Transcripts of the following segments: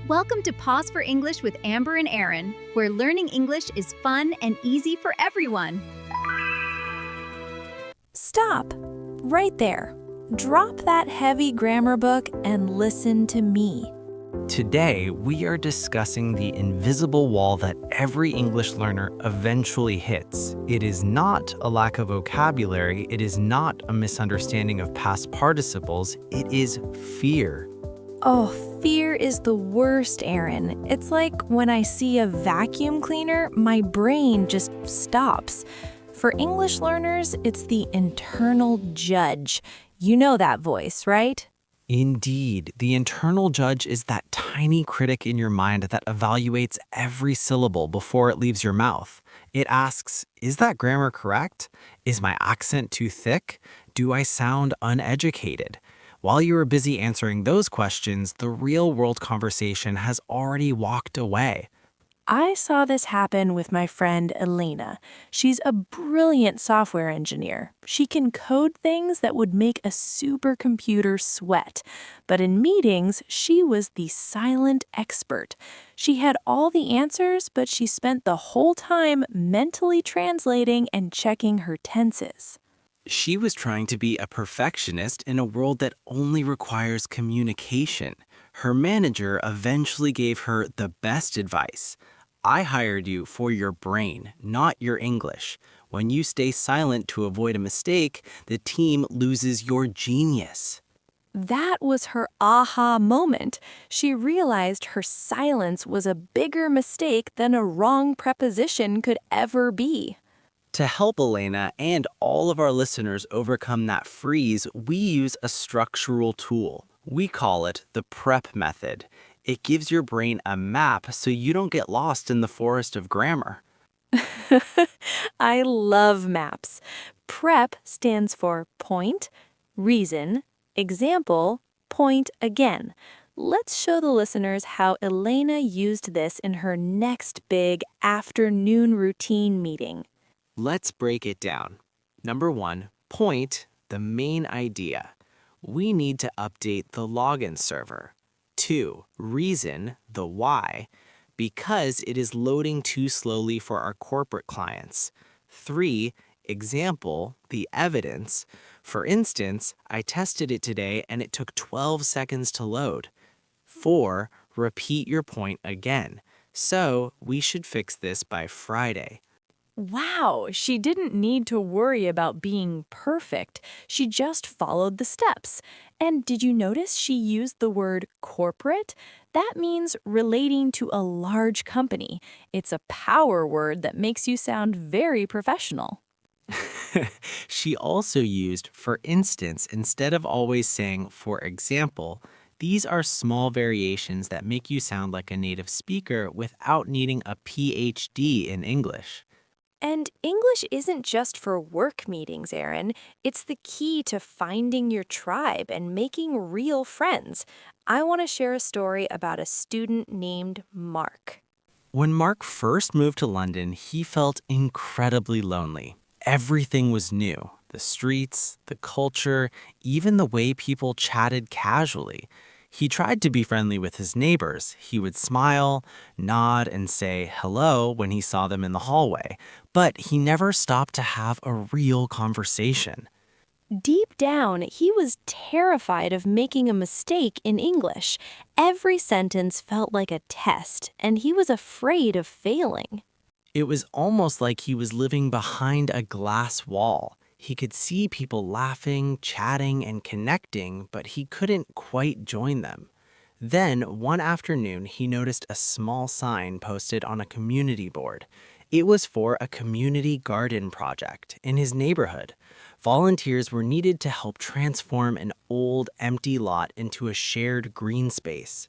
Welcome to Pause for English with Amber and Aaron, where learning English is fun and easy for everyone. Stop. Right there. Drop that heavy grammar book and listen to me. Today, we are discussing the invisible wall that every English learner eventually hits. It is not a lack of vocabulary, it is not a misunderstanding of past participles, it is fear. Oh, fear is the worst, Aaron. It's like when I see a vacuum cleaner, my brain just stops. For English learners, it's the internal judge. You know that voice, right? Indeed, the internal judge is that tiny critic in your mind that evaluates every syllable before it leaves your mouth. It asks, is that grammar correct? Is my accent too thick? Do I sound uneducated? While you are busy answering those questions, the real-world conversation has already walked away. I saw this happen with my friend Elena. She's a brilliant software engineer. She can code things that would make a supercomputer sweat. But in meetings, she was the silent expert. She had all the answers, but she spent the whole time mentally translating and checking her tenses. She was trying to be a perfectionist in a world that only requires communication. Her manager eventually gave her the best advice. I hired you for your brain, not your English. When you stay silent to avoid a mistake, the team loses your genius. That was her aha moment. She realized her silence was a bigger mistake than a wrong preposition could ever be. To help Elena and all of our listeners overcome that freeze, we use a structural tool. We call it the PREP method. It gives your brain a map so you don't get lost in the forest of grammar. I love maps. PREP stands for point, reason, example, point again. Let's show the listeners how Elena used this in her next big afternoon routine meeting. Let's break it down. Number 1, point, the main idea. We need to update the login server. 2, reason, the why, because it is loading too slowly for our corporate clients. 3, example, the evidence. For instance, I tested it today and it took 12 seconds to load. 4, repeat your point again. So we should fix this by Friday. Wow, she didn't need to worry about being perfect. She just followed the steps. And did you notice she used the word corporate? That means relating to a large company. It's a power word that makes you sound very professional. She also used for instance instead of always saying for example. These are small variations that make you sound like a native speaker without needing a PhD in English. And English isn't just for work meetings, Aaron. It's the key to finding your tribe and making real friends. I want to share a story about a student named Mark. When Mark first moved to London, he felt incredibly lonely. Everything was new. The streets, the culture, even the way people chatted casually. He tried to be friendly with his neighbors. He would smile, nod, and say hello when he saw them in the hallway. But he never stopped to have a real conversation. Deep down, he was terrified of making a mistake in English. Every sentence felt like a test, and he was afraid of failing. It was almost like he was living behind a glass wall. He could see people laughing, chatting, and connecting, but he couldn't quite join them. Then, one afternoon, he noticed a small sign posted on a community board. It was for a community garden project in his neighborhood. Volunteers were needed to help transform an old, empty lot into a shared green space.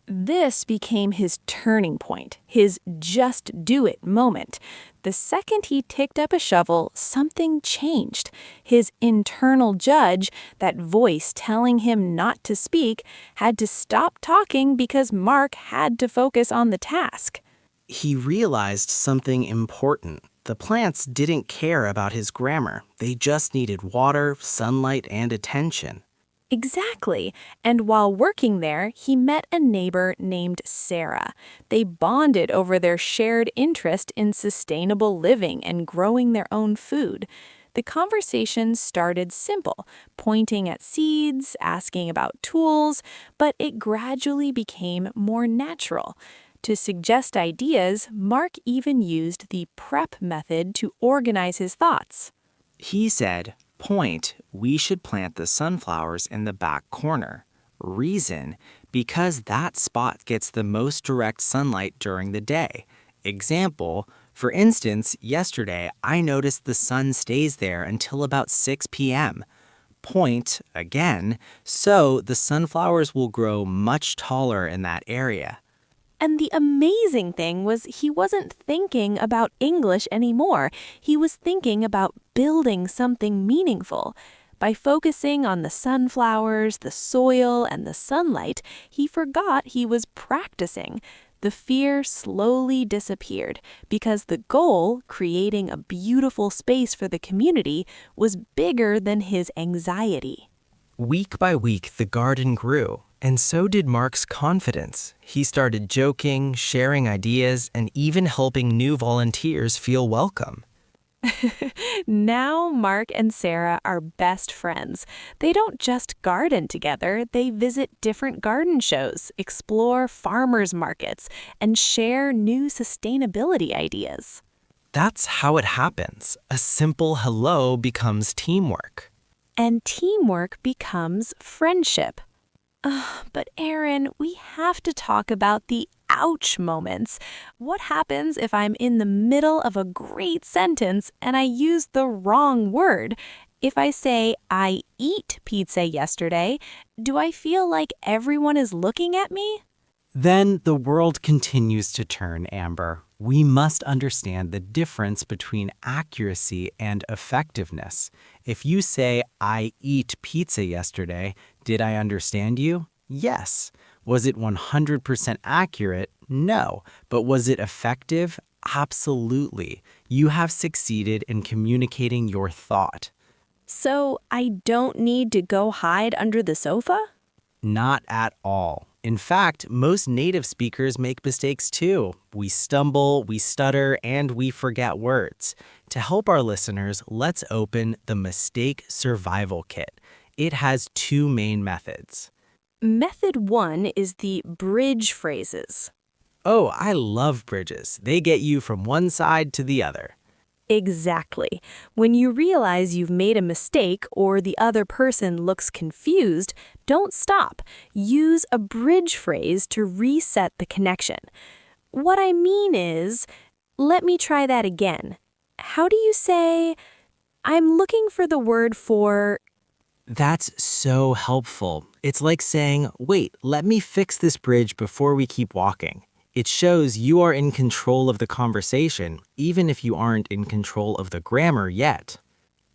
This became his turning point, his just do it moment. The second he picked up a shovel, something changed. His internal judge, that voice telling him not to speak, had to stop talking because Mark had to focus on the task. He realized something important. The plants didn't care about his grammar. They just needed water, sunlight, and attention. Exactly. And while working there, he met a neighbor named Sarah. They bonded over their shared interest in sustainable living and growing their own food. The conversation started simple, pointing at seeds, asking about tools, but it gradually became more natural. To suggest ideas, Mark even used the prep method to organize his thoughts. He said, point, we should plant the sunflowers in the back corner. Reason, because that spot gets the most direct sunlight during the day. Example, for instance, yesterday I noticed the sun stays there until about 6 p.m. Point, again, so the sunflowers will grow much taller in that area. And the amazing thing was he wasn't thinking about English anymore. He was thinking about building something meaningful. By focusing on the sunflowers, the soil, and the sunlight, he forgot he was practicing. The fear slowly disappeared because the goal, creating a beautiful space for the community, was bigger than his anxiety. Week by week, the garden grew, and so did Mark's confidence. He started joking, sharing ideas, and even helping new volunteers feel welcome. Now, Mark and Sarah are best friends. They don't just garden together, they visit different garden shows, explore farmers markets, and share new sustainability ideas. That's how it happens. A simple hello becomes teamwork. And teamwork becomes friendship. But Aaron, we have to talk about the ouch moments. What happens if I'm in the middle of a great sentence and I use the wrong word? If I say, I eat pizza yesterday, do I feel like everyone is looking at me? Then the world continues to turn, Amber. We must understand the difference between accuracy and effectiveness. If you say, I eat pizza yesterday, did I understand you? Yes. Was it 100% accurate? No. But was it effective? Absolutely. You have succeeded in communicating your thought. So I don't need to go hide under the sofa? Not at all. In fact, most native speakers make mistakes too. We stumble, we stutter, and we forget words. To help our listeners, let's open the Mistake Survival Kit. It has two main methods. Method 1 is the bridge phrases. Oh, I love bridges. They get you from one side to the other. Exactly. When you realize you've made a mistake or the other person looks confused, don't stop. Use a bridge phrase to reset the connection. What I mean is, let me try that again. How do you say, I'm looking for the word for... That's so helpful. It's like saying, wait, let me fix this bridge before we keep walking. It shows you are in control of the conversation, even if you aren't in control of the grammar yet.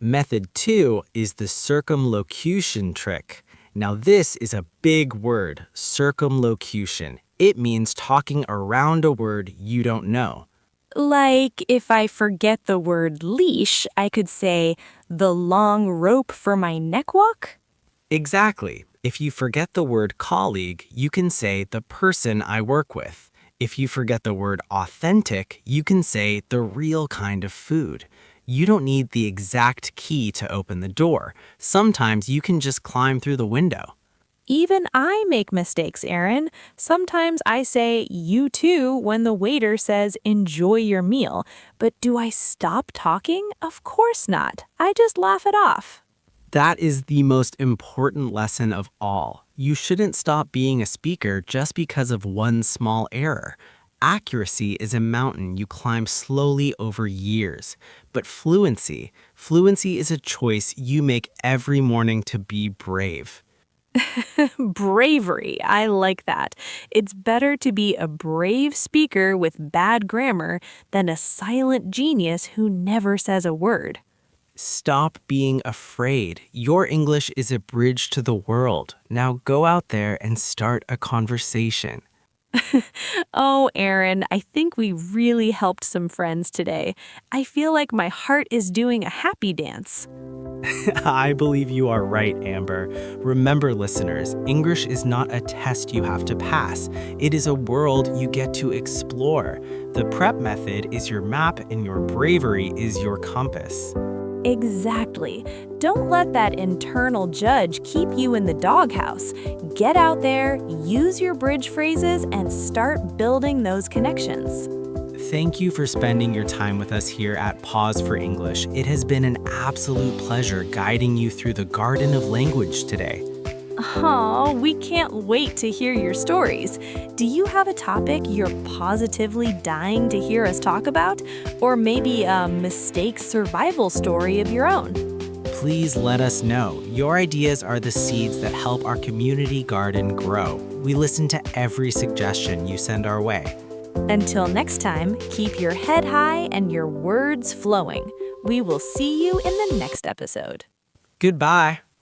Method 2 is the circumlocution trick. Now this is a big word, circumlocution. It means talking around a word you don't know. Like, if I forget the word leash, I could say, the long rope for my neck walk? Exactly. If you forget the word colleague, you can say the person I work with. If you forget the word authentic, you can say the real kind of food. You don't need the exact key to open the door. Sometimes you can just climb through the window. Even I make mistakes, Aaron. Sometimes I say, you too, when the waiter says, enjoy your meal. But do I stop talking? Of course not. I just laugh it off. That is the most important lesson of all. You shouldn't stop being a speaker just because of one small error. Accuracy is a mountain you climb slowly over years. But fluency is a choice you make every morning to be brave. Bravery. I like that. It's better to be a brave speaker with bad grammar than a silent genius who never says a word. Stop being afraid. Your English is a bridge to the world. Now go out there and start a conversation. Oh, Aaron, I think we really helped some friends today. I feel like my heart is doing a happy dance. I believe you are right, Amber. Remember, listeners, English is not a test you have to pass. It is a world you get to explore. The prep method is your map, and your bravery is your compass. Exactly. Don't let that internal judge keep you in the doghouse. Get out there, use your bridge phrases, and start building those connections. Thank you for spending your time with us here at Paws for English. It has been an absolute pleasure guiding you through the garden of language today. Oh, we can't wait to hear your stories. Do you have a topic you're positively dying to hear us talk about? Or maybe a mistake survival story of your own? Please let us know. Your ideas are the seeds that help our community garden grow. We listen to every suggestion you send our way. Until next time, keep your head high and your words flowing. We will see you in the next episode. Goodbye.